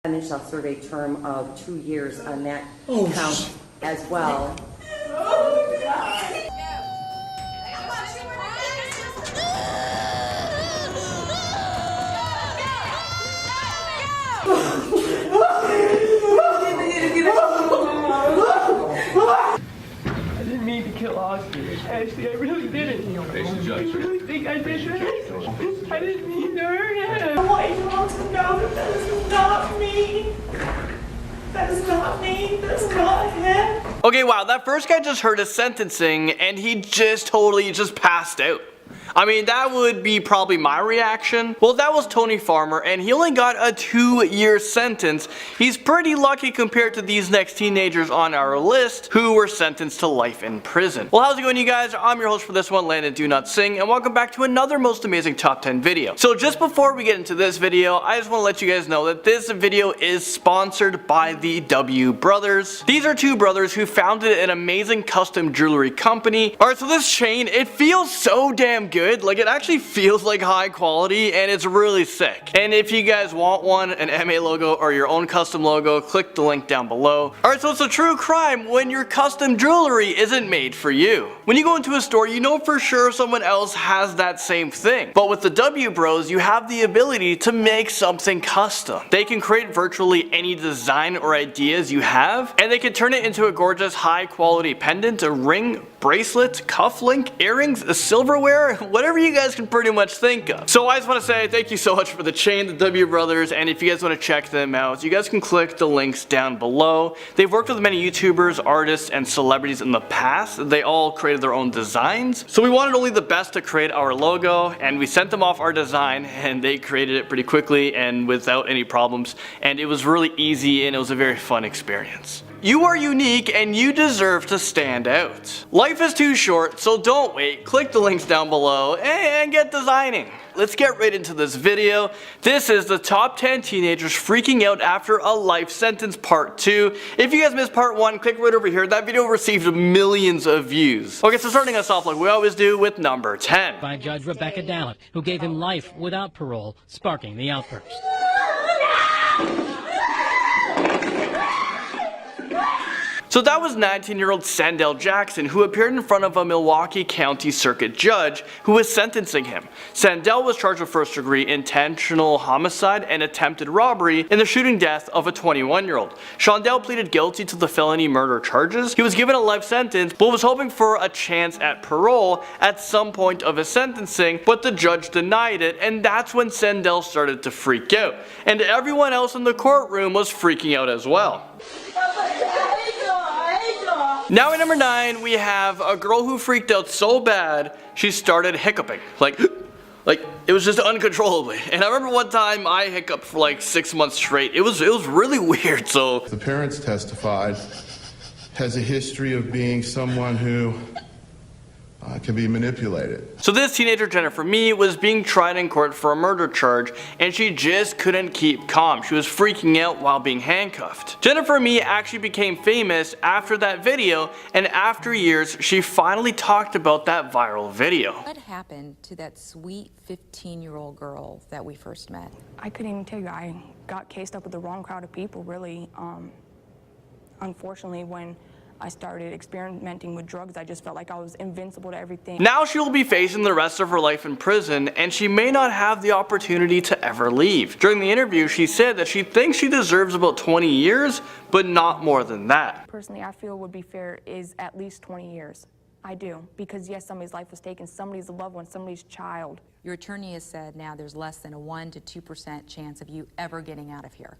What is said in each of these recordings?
Finish, I'll serve a term of 2 years on that count as well. I didn't mean to kill Oscar. Ashley, I really didn't. I really think I did that. I didn't mean to hurt him. I want you all to know that that is not me. That is not me. That's not him. Okay, wow, that first guy just heard his sentencing and he just totally passed out. I mean, that would be probably my reaction. Well, that was Tony Farmer, and he only got a 2-year sentence. He's pretty lucky compared to these next teenagers on our list who were sentenced to life in prison. Well, how's it going, you guys? I'm your host for this one, Landon Do Not Sing, and welcome back to another most amazing top 10 video. So just before we get into this video, I just want to let you guys know that this video is sponsored by the W Brothers. These are two brothers who founded an amazing custom jewelry company. Alright, so this chain, it feels so damn good. Like, it actually feels like high quality and it's really sick. And if you guys want one, an MA logo or your own custom logo, click the link down below. Alright, so it's a true crime when your custom jewelry isn't made for you. When you go into a store, you know for sure someone else has that same thing. But with the W Bros, you have the ability to make something custom. They can create virtually any design or ideas you have, and they can turn it into a gorgeous high quality pendant, a ring, bracelet, cufflink, earrings, a silverware, whatever you guys can pretty much think of. So I just want to say thank you so much for the chain, the W Brothers, and if you guys want to check them out, you guys can click the links down below. They've worked with many YouTubers, artists, and celebrities in the past. They all created their own designs. So we wanted only the best to create our logo, and we sent them off our design, and they created it pretty quickly and without any problems, and it was really easy and it was a very fun experience. You are unique and you deserve to stand out. Life is too short, so don't wait. Click the links down below and get designing. Let's get right into this video. This is the top 10 teenagers freaking out after a life sentence part 2. If you guys missed part 1, click right over here. That video received millions of views. Okay, so starting us off like we always do with number 10. By Judge Rebecca Dallett, who gave him life without parole, sparking the outburst. So that was 19-year-old Sandell Jackson, who appeared in front of a Milwaukee County Circuit judge who was sentencing him. Sandell was charged with first-degree intentional homicide and attempted robbery in the shooting death of a 21-year-old. Sandell pleaded guilty to the felony murder charges. He was given a life sentence, but was hoping for a chance at parole at some point of his sentencing, but the judge denied it, and that's when Sandell started to freak out. And everyone else in the courtroom was freaking out as well. Now at number 9, we have a girl who freaked out so bad, she started hiccuping. Like it was just uncontrollably. And I remember one time I hiccuped for like 6 months straight. It was really weird, so. The parents testified, has a history of being someone who can be manipulated. So this teenager, Jennifer Mee, was being tried in court for a murder charge, and she just couldn't keep calm. She was freaking out while being handcuffed. Jennifer Mee actually became famous after that video, and after years, she finally talked about that viral video. What happened to that sweet 15-year-old girl that we first met? I couldn't even tell you. I got cased up with the wrong crowd of people, really. Unfortunately, when I started experimenting with drugs, I just felt like I was invincible to everything. Now she will be facing the rest of her life in prison, and she may not have the opportunity to ever leave. During the interview, she said that she thinks she deserves about 20 years, but not more than that. Personally, I feel would be fair is at least 20 years. I do, because yes, somebody's life was taken, somebody's loved one, somebody's child. Your attorney has said now there's less than a 1 to 2% chance of you ever getting out of here.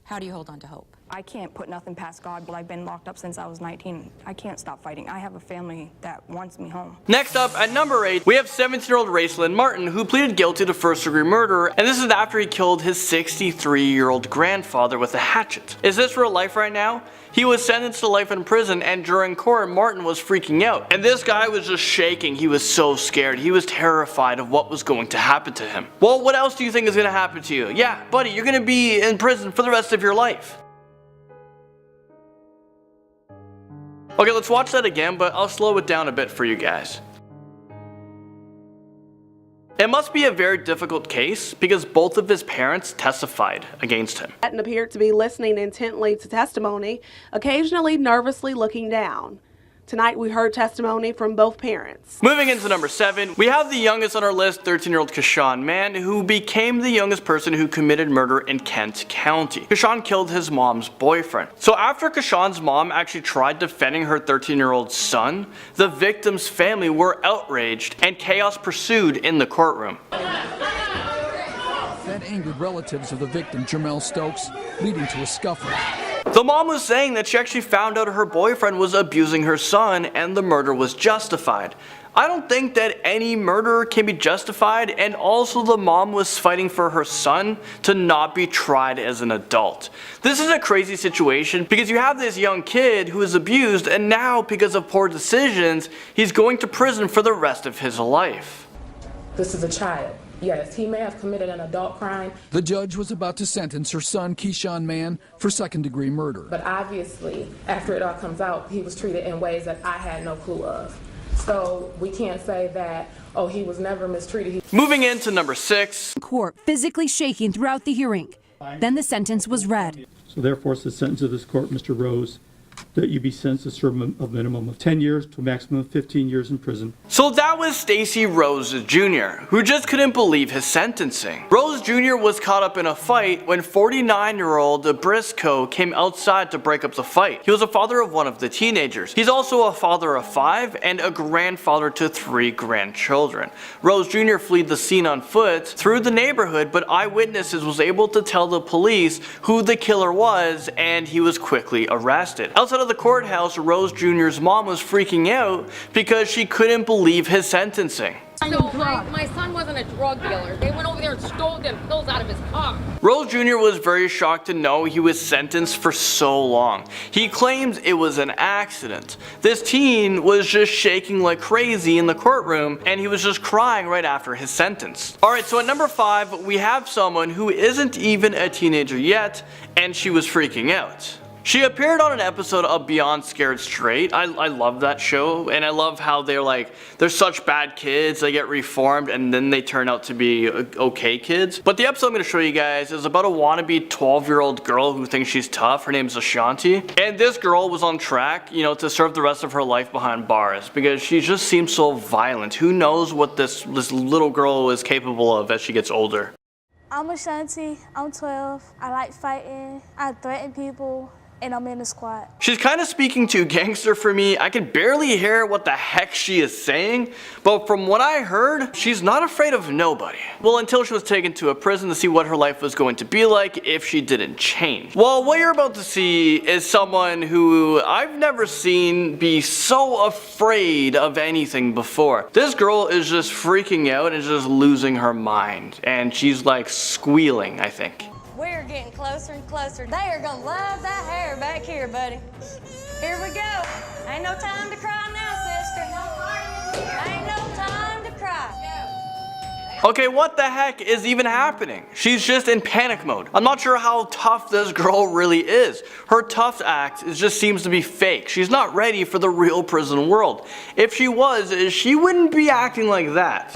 How do you hold on to hope? I can't put nothing past God, but I've been locked up since I was 19. I can't stop fighting. I have a family that wants me home. Next up, at number 8, we have 17-year-old Racelyn Martin, who pleaded guilty to first-degree murder, and this is after he killed his 63-year-old grandfather with a hatchet. Is this real life right now? He was sentenced to life in prison, and during court, Martin was freaking out. And this guy was just shaking. He was so scared. He was terrified of what was going to happen to him. Well, what else do you think is going to happen to you? Yeah, buddy, you're going to be in prison for the rest of your life. Okay, let's watch that again, but I'll slow it down a bit for you guys. It must be a very difficult case because both of his parents testified against him. Patton appeared to be listening intently to testimony, occasionally nervously looking down. Tonight we heard testimony from both parents. Moving into number 7, we have the youngest on our list, 13-year-old Keshawn Mann, who became the youngest person who committed murder in Kent County. Keshawn killed his mom's boyfriend. So after Keshawn's mom actually tried defending her 13-year-old son, the victim's family were outraged and chaos pursued in the courtroom. That angered relatives of the victim, Jermel Stokes, leading to a scuffle. The mom was saying that she actually found out her boyfriend was abusing her son and the murder was justified. I don't think that any murder can be justified, and also the mom was fighting for her son to not be tried as an adult. This is a crazy situation because you have this young kid who is abused, and now because of poor decisions, he's going to prison for the rest of his life. This is a child. Yes, he may have committed an adult crime. The judge was about to sentence her son, Keshawn Mann, for second-degree murder. But obviously, after it all comes out, he was treated in ways that I had no clue of. So we can't say that, oh, he was never mistreated. Moving into number 6. Court physically shaking throughout the hearing. Then the sentence was read. So therefore, it's the sentence of this court, Mr. Rose, that you be sentenced to serve a minimum of 10 years to a maximum of 15 years in prison. So that was Stacy Rose Jr., who just couldn't believe his sentencing. Rose Jr. was caught up in a fight when 49-year-old Briscoe came outside to break up the fight. He was a father of one of the teenagers. He's also a father of 5 and a grandfather to 3 grandchildren. Rose Jr. fled the scene on foot through the neighborhood, but eyewitnesses was able to tell the police who the killer was, and he was quickly arrested. Outside of the courthouse, Rose Jr.'s mom was freaking out because she couldn't believe his sentencing. So my son wasn't a drug dealer. They went over there and stole them pills out of his car. Rose Jr. was very shocked to know he was sentenced for so long. He claims it was an accident. This teen was just shaking like crazy in the courtroom, and he was just crying right after his sentence. Alright, so at number 5, we have someone who isn't even a teenager yet, and she was freaking out. She appeared on an episode of Beyond Scared Straight. I love that show, and I love how they're such bad kids, they get reformed, and then they turn out to be okay kids. But the episode I'm going to show you guys is about a wannabe 12-year-old girl who thinks she's tough. Her name's Ashanti, and this girl was on track, to serve the rest of her life behind bars because she just seems so violent. Who knows what this little girl is capable of as she gets older. I'm Ashanti, I'm 12, I like fighting, I threaten people, and I'm in the squad. She's kind of speaking too gangster for me. I can barely hear what the heck she is saying, but from what I heard, she's not afraid of nobody. Well, until she was taken to a prison to see what her life was going to be like if she didn't change. Well, what you're about to see is someone who I've never seen be so afraid of anything before. This girl is just freaking out and just losing her mind, and she's like squealing, I think. We're getting closer and closer. They are gonna love that hair back here, buddy. Here we go. Ain't no time to cry now, sister. Ain't no time to cry. Okay, what the heck is even happening? She's just in panic mode. I'm not sure how tough this girl really is. Her tough act just seems to be fake. She's not ready for the real prison world. If she was, she wouldn't be acting like that.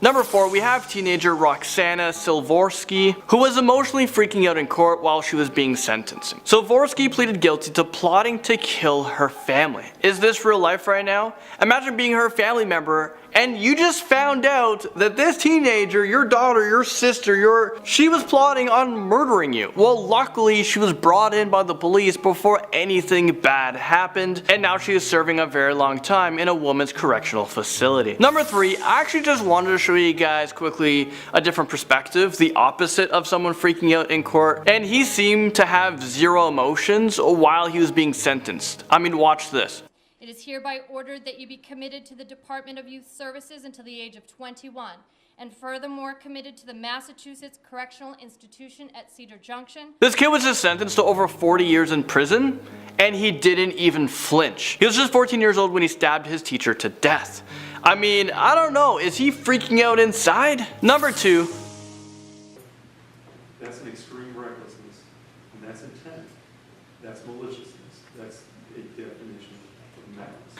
Number 4, we have teenager Roxana Silvorsky, who was emotionally freaking out in court while she was being sentenced. Silvorsky pleaded guilty to plotting to kill her family. Is this real life right now? Imagine being her family member and you just found out that this teenager, your daughter, your sister, she was plotting on murdering you. Well, luckily she was brought in by the police before anything bad happened, and now she is serving a very long time in a women's correctional facility. Number 3, I actually just wanted to show you guys quickly a different perspective, the opposite of someone freaking out in court, and he seemed to have zero emotions while he was being sentenced. I mean, watch this. It is hereby ordered that you be committed to the Department of Youth Services until the age of 21, and furthermore committed to the Massachusetts Correctional Institution at Cedar Junction. This kid was just sentenced to over 40 years in prison, and he didn't even flinch. He was just 14 years old when he stabbed his teacher to death. I mean, I don't know, is he freaking out inside? Number 2. That's an extreme recklessness, and that's intent. That's maliciousness. That's a definition of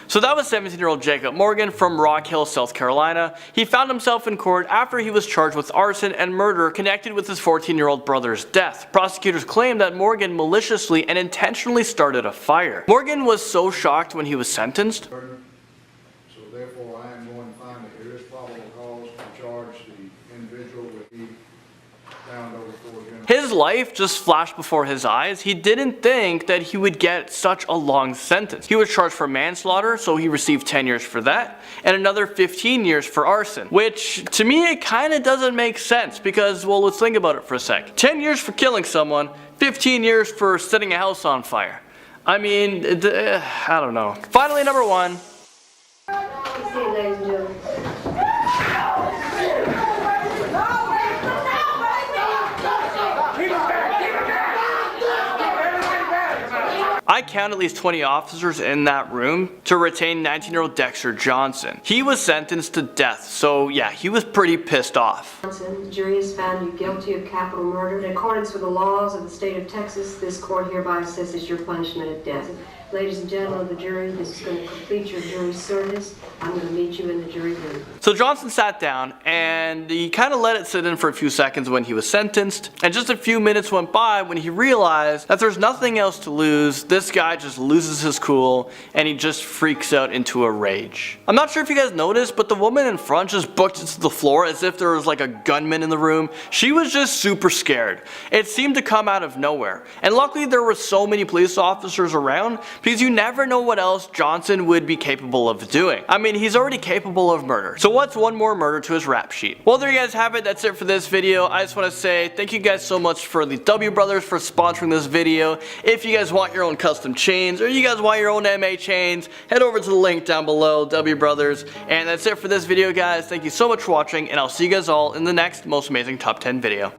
So that was 17-year-old Jacob Morgan from Rock Hill, South Carolina. He found himself in court after he was charged with arson and murder connected with his 14-year-old brother's death. Prosecutors claimed that Morgan maliciously and intentionally started a fire. Morgan was so shocked when he was sentenced. So therefore, I am going to find that there is probable cause to charge the individual with the found over 4 general. His life just flashed before his eyes. He didn't think that he would get such a long sentence. He was charged for manslaughter, so he received 10 years for that, and another 15 years for arson, which to me it kind of doesn't make sense because, well, let's think about it for a sec. 10 years for killing someone, 15 years for setting a house on fire. I mean, I don't know. Finally, number 1. Ladies and gentlemen. I count at least 20 officers in that room to retain 19-year-old Dexter Johnson. He was sentenced to death, so yeah, he was pretty pissed off. Johnson, the jury has found you guilty of capital murder. In accordance with the laws of the state of Texas, this court hereby assesses your punishment of death. Ladies and gentlemen of the jury, this is going to complete your jury service. I'm going to meet you in the jury room. So Johnson sat down and he kind of let it sit in for a few seconds when he was sentenced, and just a few minutes went by when he realized that there's nothing else to lose. This guy just loses his cool and he just freaks out into a rage. I'm not sure if you guys noticed, but the woman in front just booked into the floor as if there was like a gunman in the room. She was just super scared. It seemed to come out of nowhere, and luckily there were so many police officers around because you never know what else Johnson would be capable of doing. I mean, he's already capable of murder. So what's one more murder to his rap sheet? Well, there you guys have it. That's it for this video. I just want to say thank you guys so much for the W Brothers for sponsoring this video. If you guys want your own custom chains or you guys want your own MA chains, head over to the link down below, W Brothers. And that's it for this video, guys. Thank you so much for watching, and I'll see you guys all in the next most amazing top 10 video.